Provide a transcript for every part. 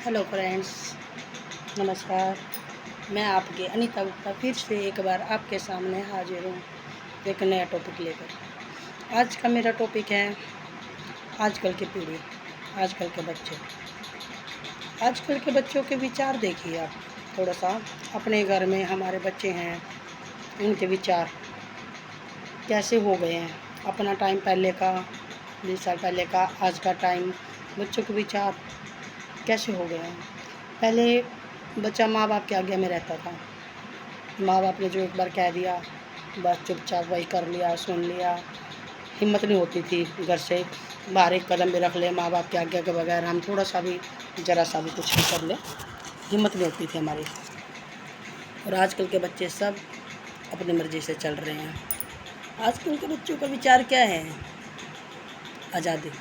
Hello friends, नमस्कार। मैं आपकी अनीता गुप्ता फिर से एक बार आपके सामने हाजिर हूँ एक नया टॉपिक लेकर। आज का मेरा टॉपिक है आजकल की पीढ़ी, आजकल के बच्चे। आजकल के बच्चों के विचार देखिए आप थोड़ा सा। अपने घर में हमारे बच्चे हैं, उनके विचार कैसे हो गए हैं। अपना टाइम पहले का, 20 साल पहले का, आज का टाइम, बच्चों के विचार कैसे हो गए हैं। पहले बच्चा माँ बाप के आज्ञा में रहता था। माँ बाप ने जो एक बार कह दिया बस चुपचाप वही कर लिया, सुन लिया। हिम्मत नहीं होती थी घर से बाहर एक कदम भी रख ले माँ बाप की आज्ञा के बगैर, हम थोड़ा सा भी ज़रा सा भी कुछ भी कर ले, हिम्मत नहीं होती थी हमारी। और आजकल के बच्चे सब अपनी मर्ज़ी से चल रहे हैं। आजकल के बच्चों का विचार क्या है? आज़ादी।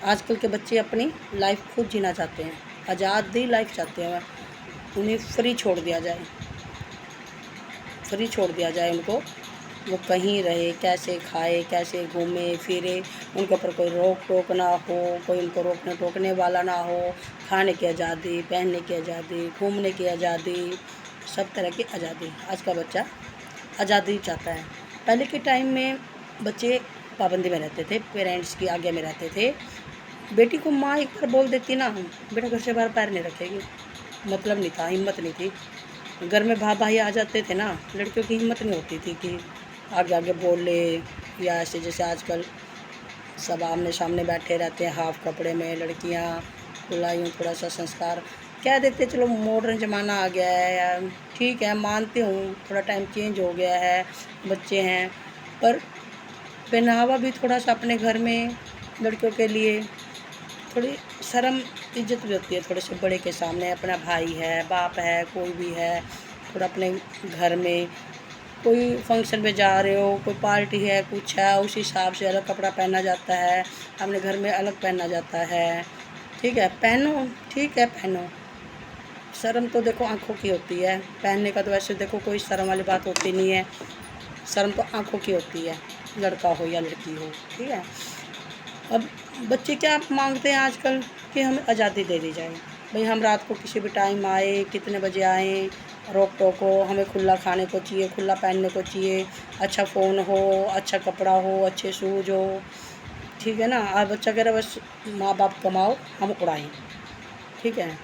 आजकल के बच्चे अपनी लाइफ खुद जीना चाहते हैं, आज़ादी लाइफ चाहते हैं। उन्हें फ्री छोड़ दिया जाए, फ्री छोड़ दिया जाए उनको। वो कहीं रहे, कैसे खाए, कैसे घूमे फिरे, उनके ऊपर कोई रोक टोक ना हो, कोई उनको रोकने टोकने वाला ना हो। खाने की आज़ादी, पहनने की आज़ादी, घूमने की आज़ादी, सब तरह की आज़ादी। आज का बच्चा आज़ादी चाहता है। पहले के टाइम में बच्चे पाबंदी में रहते थे, पेरेंट्स की आज्ञा में रहते थे। बेटी को माँ एक बार बोल देती ना, बेटा घर से बाहर पैर नहीं रखेगी, मतलब नहीं था, हिम्मत नहीं थी। घर में भाई आ जाते थे ना, लड़कियों की हिम्मत नहीं होती थी कि आगे आगे बोल ले, या ऐसे जैसे आजकल सब आमने सामने बैठे रहते हैं हाफ कपड़े में। लड़कियां खुला यूँ थोड़ा सा संस्कार कह देते, चलो मॉडर्न ज़माना आ गया है यार, ठीक है मानती हूँ, थोड़ा टाइम चेंज हो गया है, बच्चे हैं, पर पहनावा भी थोड़ा सा अपने घर में लड़कियों के लिए थोड़ी शर्म इज्जत भी होती है। थोड़े से बड़े के सामने, अपना भाई है, बाप है, कोई भी है, थोड़ा अपने घर में कोई फंक्शन में जा रहे हो, कोई पार्टी है, कुछ है, उस हिसाब से अलग कपड़ा पहना जाता है, अपने घर में अलग पहना जाता है। ठीक है, पहनो, ठीक है पहनो। शर्म तो देखो आँखों की होती है, पहनने का तो वैसे देखो कोई शर्म वाली बात होती नहीं है। शर्म तो आँखों की होती है, लड़का हो या लड़की हो। ठीक है, अब बच्चे क्या मांगते हैं आजकल कि हमें आज़ादी दे दी जाए। भाई हम रात को किसी भी टाइम आए, कितने बजे आएँ, रोक टोक हो, हमें खुला खाने को चाहिए, खुला पहनने को चाहिए, अच्छा फ़ोन हो, अच्छा कपड़ा हो, अच्छे शूज़ हो। ठीक है ना। आज बच्चा कह रहा है बस माँ बाप कमाओ, हम उड़ाएँ। ठीक है,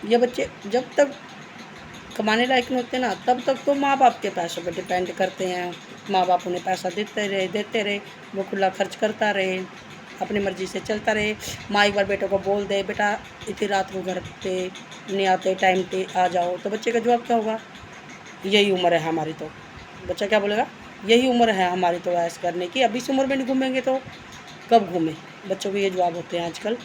ये बच्चे जब तक कमाने लायक नहीं होते ना, तब तक तो माँ बाप के पैसों पर डिपेंड करते हैं। माँ बाप उन्हें पैसा देते रहे, वो खुला खर्च करता रहे, अपनी मर्ज़ी से चलता रहे। माँ एक बार बेटे को बोल दे बेटा इतनी रात को घर पे नहीं आते, टाइम पे आ जाओ, तो बच्चे का जवाब क्या होगा? यही उम्र है हमारी। तो बच्चा क्या बोलेगा? यही उम्र है हमारी तो ऐश करने की, अब इस उम्र में नहीं घूमेंगे तो कब घूमें। बच्चों के ये जवाब होते हैं आजकल।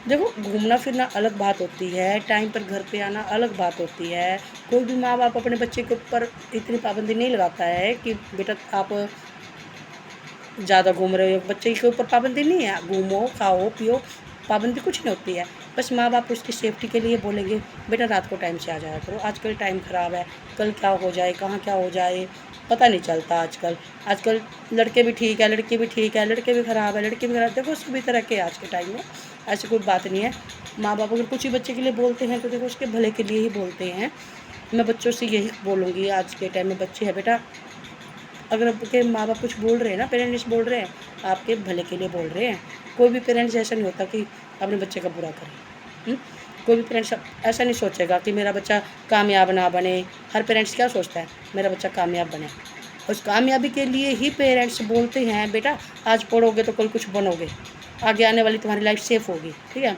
देखो घूमना फिरना अलग बात होती है, टाइम पर घर पे आना अलग बात होती है। कोई भी माँ बाप अपने बच्चे के ऊपर इतनी पाबंदी नहीं लगाता है कि बेटा आप ज़्यादा घूम रहे हो। बच्चे के ऊपर पाबंदी नहीं है, घूमो खाओ पियो, पाबंदी कुछ नहीं होती है। बस माँ बाप उसकी सेफ्टी के लिए बोलेंगे बेटा रात को टाइम से आ जाया करो, आजकल टाइम ख़राब है, कल क्या हो जाए, कहाँ क्या हो जाए पता नहीं चलता। आजकल लड़के भी ठीक है, लड़की भी ठीक है, लड़के भी ख़राब है, लड़की भी ख़राब। देखो सभी तरह के आज के टाइम में, ऐसी कोई बात नहीं है। माँ बाप अगर कुछ ही बच्चे के लिए बोलते हैं तो देखो उसके भले के लिए ही बोलते हैं। मैं बच्चों से यही बोलूँगी, आज के टाइम में बच्चे हैं बेटा, अगर आपके माँ बाप कुछ बोल रहे हैं ना, पेरेंट्स बोल रहे हैं, आपके भले के लिए बोल रहे हैं। कोई भी पेरेंट्स ऐसा नहीं होता कि अपने बच्चे का बुरा करे। कोई भी पेरेंट्स ऐसा नहीं सोचेगा कि मेरा बच्चा कामयाब ना बने। हर पेरेंट्स क्या सोचता है? मेरा बच्चा कामयाब बने। उस कामयाबी के लिए ही पेरेंट्स बोलते हैं बेटा आज पढ़ोगे तो कल कुछ बनोगे, आगे आने वाली तुम्हारी लाइफ सेफ होगी। ठीक है,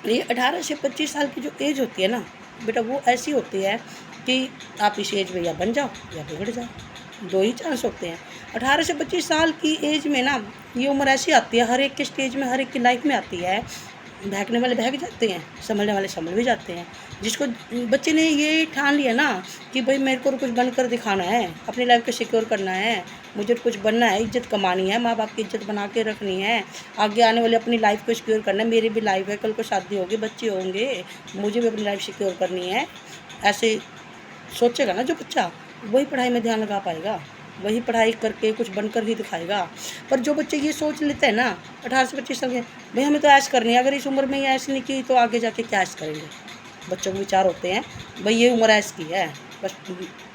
ये 18 से 25 साल की जो एज होती है ना बेटा, वो ऐसी होती है कि आप इस एज में या बन जाओ या बिगड़ जाओ, दो ही चांस होते हैं। 18 से 25 साल की एज में ना ये उम्र ऐसी आती है, हर एक के स्टेज में, हर एक की लाइफ में आती है। भागने वाले भाग जाते हैं, संभलने वाले संभल भी जाते हैं। जिसको बच्चे ने ये ठान लिया ना कि भाई मेरे को कुछ बनकर दिखाना है, अपनी लाइफ को सिक्योर करना है, मुझे कुछ बनना है, इज्जत कमानी है, माँ बाप की इज्जत बना के रखनी है, आगे आने वाले अपनी लाइफ को सिक्योर करना है। मेरी भी लाइफ है, कल को शादी होगी, बच्चे होंगे, मुझे भी अपनी लाइफ सिक्योर करनी है। ऐसे सोचेगा ना जो बच्चा, वही पढ़ाई में ध्यान लगा पाएगा। वही पढ़ाई करके कुछ बनकर ही दिखाएगा। पर जो बच्चे ये सोच लेते हैं ना 18 से 25 साल के, भाई हमें तो ऐश करनी है, अगर इस उम्र में ही ऐश नहीं की तो आगे जाके क्या ऐश करेंगे। बच्चों के विचार होते हैं भाई ये उम्र ऐश की है, बस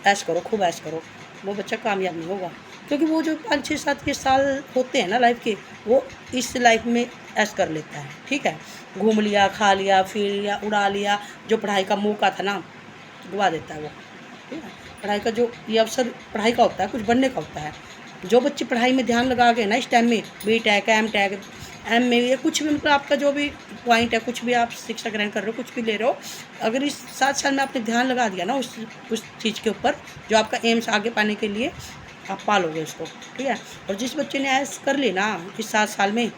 ऐश करो, खूब ऐश करो। वो बच्चा कामयाब नहीं होगा, क्योंकि वो जो 5 6 7 के साल होते हैं ना लाइफ के, वो इस लाइफ में ऐश कर लेता है। ठीक है, घूम लिया, खा लिया, फिर लिया, उड़ा लिया, जो पढ़ाई का मौका था ना गवा देता है वो। ठीक है, पढ़ाई का जो ये अवसर पढ़ाई का होता है, कुछ बनने का होता है। जो बच्चे पढ़ाई में ध्यान लगा के ना इस टाइम में, B tech, M tech, M में या कुछ भी, मतलब आपका जो भी पॉइंट है, कुछ भी आप शिक्षा ग्रहण कर रहे हो, कुछ भी ले रहे हो, अगर इस 7 साल में आपने ध्यान लगा दिया ना उस चीज़ के ऊपर, जो आपका एम्स आगे पाने के लिए, आप पालोगे उसको। ठीक है, और जिस बच्चे ने ऐसा कर ली ना इस 7 साल में,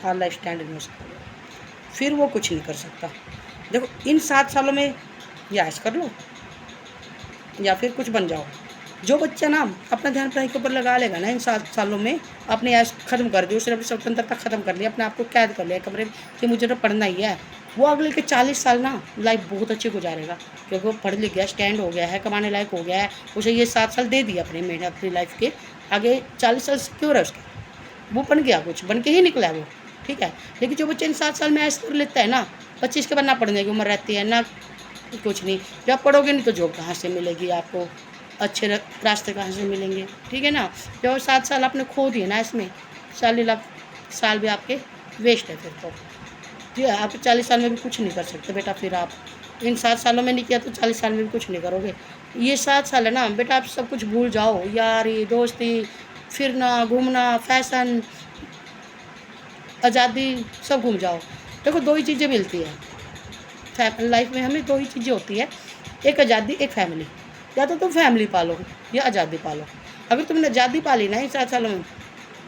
हर लाइफ स्टैंड नहीं हो सकता, फिर वो कुछ नहीं कर सकता। देखो इन 7 सालों में या ऐसा कर लो या फिर कुछ बन जाओ। जो बच्चा ना अपना ध्यान पढ़ाई के ऊपर लगा लेगा ना इन 7 सालों में, अपने ऐश ख़त्म कर दी, उसने अपनी स्वतंत्रता ख़त्म कर ली, अपने आप को कैद कर लिया कमरे में कि मुझे तो पढ़ना ही है, वो अगले के 40 साल ना लाइफ बहुत अच्छी गुजारेगा, क्योंकि वो पढ़ लिख गया, स्टैंड हो गया है, कमाने लायक हो गया है। उसे ये 7 साल दे दिया अपने मेहनत, अपनी लाइफ के आगे 40 साल सिक्योर है उसके, वो बन गया, कुछ बन के ही निकला है वो। ठीक है, लेकिन जो बच्चे इन 7 साल में ऐश कर लेता है ना, 25 के बाद ना पढ़ने की उम्र रहती है ना कुछ नहीं, जब आप पढ़ोगे नहीं तो जॉब कहाँ से मिलेगी आपको, अच्छे रास्ते कहाँ से मिलेंगे। ठीक है ना, जब 7 साल आपने खो दिए ना इसमें, 40 लाख साल भी आपके वेस्ट है फिर तो। ठीक है, आप 40 साल में भी कुछ नहीं कर सकते बेटा, फिर आप इन 7 सालों में नहीं किया तो 40 साल में भी कुछ नहीं करोगे। ये 7 साल है ना बेटा, आप सब कुछ भूल जाओ, यारी दोस्ती, फिरना घूमना, फैशन, आज़ादी, सब भूल जाओ। देखो 2 ही चीज़ें मिलती है लाइफ में, हमें 2 ही चीज़ें होती है, एक आज़ादी, एक फैमिली। या तो तुम फैमिली पालो या आज़ादी पालो। अगर तुमने आज़ादी पाली ना इन 7 सालों में,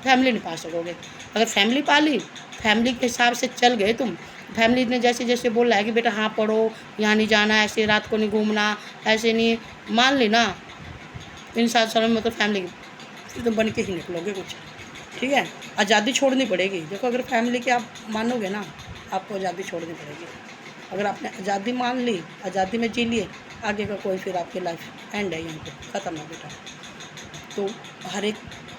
फैमिली नहीं पा सकोगे। अगर फैमिली पाली, फैमिली के हिसाब से चल गए तुम, फैमिली ने जैसे जैसे बोला है कि बेटा हाँ पढ़ो, यहाँ नहीं जाना, ऐसे रात को नहीं घूमना, ऐसे नहीं, मान ली ना इन 7 सालों में, मतलब फैमिली फिर तुम बन के ही निकलोगे कुछ। ठीक है, आज़ादी छोड़नी पड़ेगी। देखो अगर फैमिली के आप मानोगे ना, आपको आज़ादी छोड़नी पड़ेगी। अगर आपने आज़ादी मान ली, आज़ादी में जी लिए, आगे का कोई फिर आपकी लाइफ एंड है, यहीं पे ख़त्म है बेटा। तो हर एक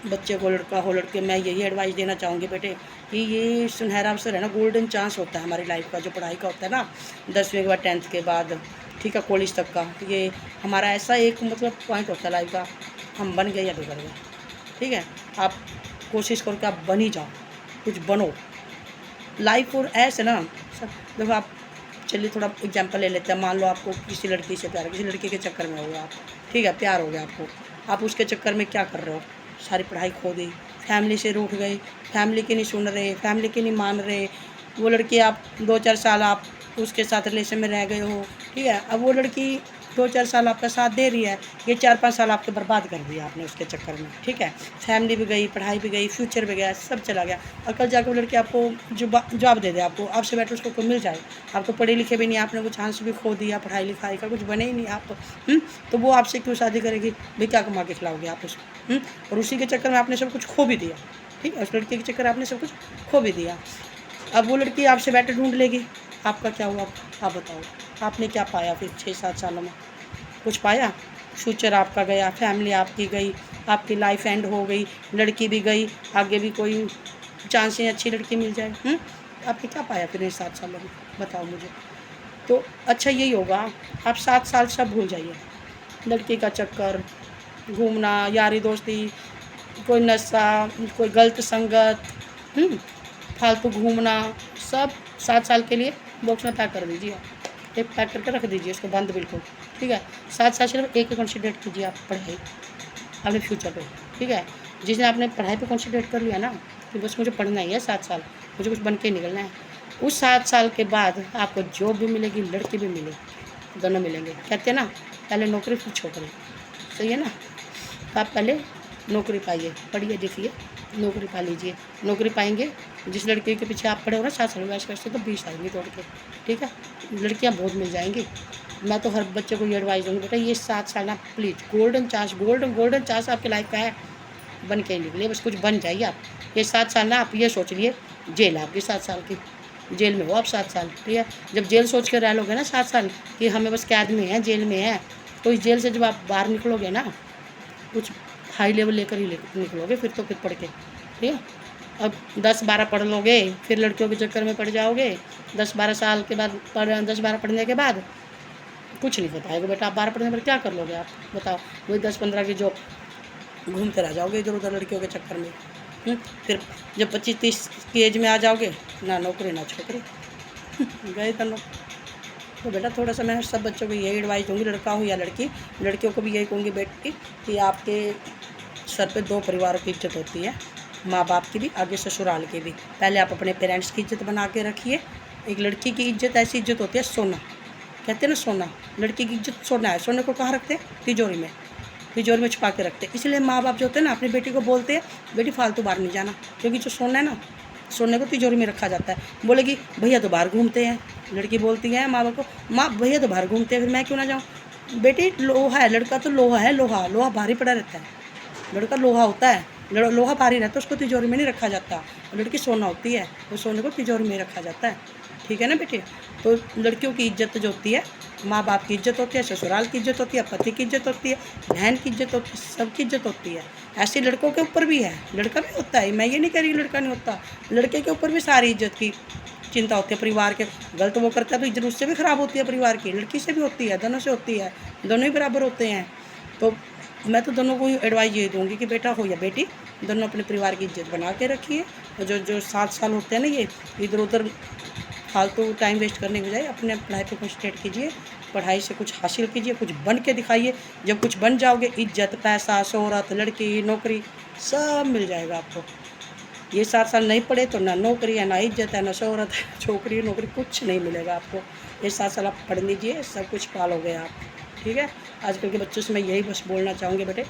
बच्चे को, लड़का हो लड़के, मैं यही एडवाइस देना चाहूँगी बेटे कि ये सुनहरा अवसर है ना, गोल्डन चांस होता है हमारी लाइफ का, जो पढ़ाई का होता है ना 10वीं के बाद 10th के बाद, ठीक है, कॉलेज तक का, ये हमारा ऐसा एक मतलब पॉइंट होता है लाइफ का, हम बन गए या बिगड़ गए। ठीक है, आप कोशिश करो कि आप बन ही जाओ, कुछ बनो लाइफ। और ऐसे ना देखो आप, चलिए थोड़ा एग्जांपल ले लेते हैं, मान लो आपको किसी लड़की से प्यार, किसी लड़की के चक्कर में हो गया आप, ठीक है, प्यार हो गया आपको, आप उसके चक्कर में क्या कर रहे हो, सारी पढ़ाई खो दी, फैमिली से रूठ गए, फैमिली की नहीं सुन रहे, फैमिली की नहीं मान रहे, वो लड़की आप 2-4 साल आप उसके साथ रिलेशन में रह गए हो। ठीक है, अब वो लड़की 2-4 साल आपका साथ दे रही है, ये 4-5 साल आपके बर्बाद कर दिया आपने उसके चक्कर में। ठीक है, फैमिली भी गई, पढ़ाई भी गई, फ्यूचर भी गया, सब चला गया, और कल जाकर वो लड़की आपको जॉब दे दे, आपको आपसे बेटर उसको कोई मिल जाए, आप तो पढ़े लिखे भी नहीं, आपने वो चांस भी खो दिया, पढ़ाई लिखाई का कुछ बने ही नहीं आप, तो वो आपसे क्यों शादी करेगी भाई, क्या कमा के खिलाओगे आप उसको, और उसी के चक्कर में आपने सब कुछ खो भी दिया। ठीक है, उस लड़की के चक्कर आपने सब कुछ खो भी दिया। अब वो लड़की आपसे बेटर ढूंढ लेगी, आपका क्या हुआ आप बताओ, आपने क्या पाया फिर 6-7 सालों में, कुछ पाया? फ्यूचर आपका गया, फैमिली आपकी गई, आपकी लाइफ एंड हो गई, लड़की भी गई, आगे भी कोई चांस नहीं अच्छी लड़की मिल जाए, आपने क्या पाया फिर इन 7 सालों में, बताओ मुझे। तो अच्छा यही होगा, आप 7 साल सब भूल जाइए, लड़की का चक्कर, घूमना, यारी दोस्ती, कोई नशा, कोई गलत संगत, फालतू घूमना, सब 7 साल के लिए बॉक्स में पैक कर दीजिए, एक पैक करके रख दीजिए उसको बंद बिल्कुल। ठीक है, 7 साल सिर्फ एक ही कॉन्सेंट्रेट कीजिए आप पढ़ाई, अपने फ्यूचर पे। ठीक है, जिसने आपने पढ़ाई पे कॉन्सेंट्रेट कर लिया ना कि बस मुझे पढ़ना ही है 7 साल, मुझे कुछ बन के निकलना है, उस 7 साल के बाद आपको जॉब भी मिलेगी, लड़की भी मिलेगी, दोनों मिलेंगे। कहते हैं ना पहले नौकरी फिर छोकरी, सही है ना, तो आप पहले नौकरी पाइए, पढ़िए लिखिए, नौकरी पा लीजिए, नौकरी पाएंगे, जिस लड़के के पीछे आप पड़े हो ना 7 साल वैसे वैसे तो 20 आएंगे दौड़ के। ठीक है, लड़कियां बहुत मिल जाएंगी। मैं तो हर बच्चे को ये एडवाइस दूँगी बेटा, ये 7 साल ना please golden chance, golden chance आपकी लाइफ का है, बन के ही निकलिए, बस कुछ बन जाइए आप। ये 7 साल ना आप ये सोच लिए जेल आपकी 7 साल की, जेल में हो आप 7 साल। ठीक है, जब जेल सोच के रह लोगे ना 7 साल कि हमें बस कैद में है, जेल में है, तो इस जेल से जब आप बाहर निकलोगे ना, कुछ हाई लेवल लेकर ही निकलोगे फिर तो, फिर पढ़ के, ठीक है। अब 10-12 पढ़ लोगे फिर लड़कियों के चक्कर में पड़ जाओगे। 10-12 साल के बाद 10-12 पढ़ने के बाद कुछ नहीं हो पाएगा बेटा। आप 12 पढ़ने पर क्या कर लोगे आप बताओ? वही 10-15 की जॉब घूमते रह जाओगे इधर उधर लड़कियों के चक्कर में। फिर जब 25-30 की एज में आ जाओगे, ना नौकरी ना छोकरी, गए तनो। तो बेटा थोड़ा सा मैं सब बच्चों को यही एडवाइस दूँगी, लड़का हो या लड़की, लड़कियों को भी यही कहूँगी बेटी कि आपके सर पे 2 परिवारों की इज्जत होती है, माँ बाप की भी, आगे ससुराल की भी। पहले आप अपने पेरेंट्स की इज्जत बना के रखिए। एक लड़की की इज्जत ऐसी इज्जत होती है, सोना कहते हैं ना, सोना। लड़की की इज्जत सोना है। सोने को कहाँ रखते हैं? तिजोरी में, तिजोरी में छुपा के रखते हैं। इसलिए माँ बाप जो होते हैं ना, अपनी बेटी को बोलते हैं बेटी फालतू बाहर नहीं जाना, क्योंकि जो सोना है ना, सोने को तिजोरी में रखा जाता है। बोलेगी भैया तो बाहर घूमते हैं, लड़की बोलती है माँ बाप को, माँ भैया तो बाहर घूमते हैं, फिर मैं क्यों ना जाऊँ? बेटी लोहा है, लड़का तो लोहा है, लोहा लोहा भारी पड़ा रहता है। लड़का लोहा होता है, लोहा भारी रहता है, उसको तिजोरी में नहीं रखा जाता। लड़की सोना होती है, वो सोने को तिजोरी में रखा जाता है, ठीक है ना बेटे। तो लड़कियों की इज्जत जो होती है, माँ बाप की इज्जत होती है, ससुराल की इज्जत होती है, पति की इज्जत होती है, बहन की इज्जत होती है, सबकी इज्जत होती है। ऐसे लड़कों के ऊपर भी है, लड़का भी होता है, मैं ये नहीं कह रही लड़का नहीं होता, लड़के के ऊपर भी सारी इज्जत की चिंता होती है। परिवार के गलत वो करता है तो इज्जत उससे भी ख़राब होती है, परिवार की, लड़की से भी होती है, दोनों से होती है, दोनों ही बराबर होते हैं। तो मैं तो दोनों को एडवाइस ये दूँगी कि बेटा हो या बेटी, दोनों अपने परिवार की इज्जत बना के रखिए। और जो 7 साल होते हैं ना, ये इधर उधर फालतू टाइम वेस्ट करने के बजाय अपने पढ़ाई पे कंसंट्रेट कीजिए, पढ़ाई से कुछ हासिल कीजिए, कुछ बन के दिखाइए। जब कुछ बन जाओगे, इज्जत, पैसा, शोहरत, लड़की, नौकरी सब मिल जाएगा आपको। ये 7 साल नहीं पढ़े तो ना नौकरी है, ना इज्जत है, ना शोहरत है, छोकरी नौकरी कुछ नहीं मिलेगा आपको। ये 7 साल आप पढ़ लीजिए, सब कुछ पालोगे आप, ठीक है। आजकल के बच्चों से मैं यही बस बोलना चाहूँगी बेटे,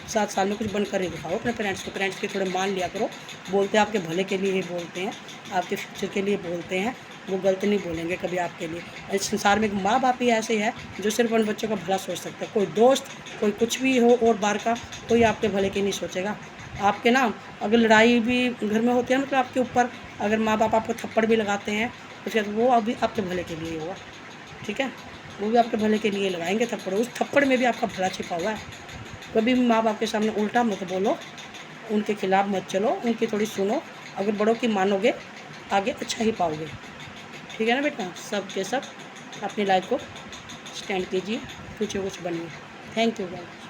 7 साल में कुछ बन कर ही दिखाओ अपने पेरेंट्स को। पेरेंट्स के थोड़े मान लिया करो, बोलते हैं आपके भले के लिए ही बोलते हैं, आपके फ्यूचर के लिए बोलते हैं, वो गलत नहीं बोलेंगे कभी आपके लिए। इस संसार में एक माँ बाप ही ऐसे है जो सिर्फ उन बच्चों का भला सोच सकता है। कोई दोस्त, कोई कुछ भी हो और बार का, कोई आपके भले के नहीं सोचेगा। आपके ना अगर लड़ाई भी घर में होती है ना, तो आपके ऊपर अगर माँ बाप आपको थप्पड़ भी लगाते हैं, उसके बाद वो अभी आपके भले के लिए होगा, ठीक है। वो भी आपके भले के लिए लगाएंगे थप्पड़, उस थप्पड़ में भी आपका भला छिपा हुआ है। कभी भी माँ बाप के सामने उल्टा मत बोलो, उनके खिलाफ मत चलो, उनकी थोड़ी सुनो। अगर बड़ों की मानोगे, आगे अच्छा ही पाओगे, ठीक है ना बेटा। सब के सब अपनी लाइफ को स्टैंड कीजिए, फ्यूचर कुछ बनिए। Thank you guys.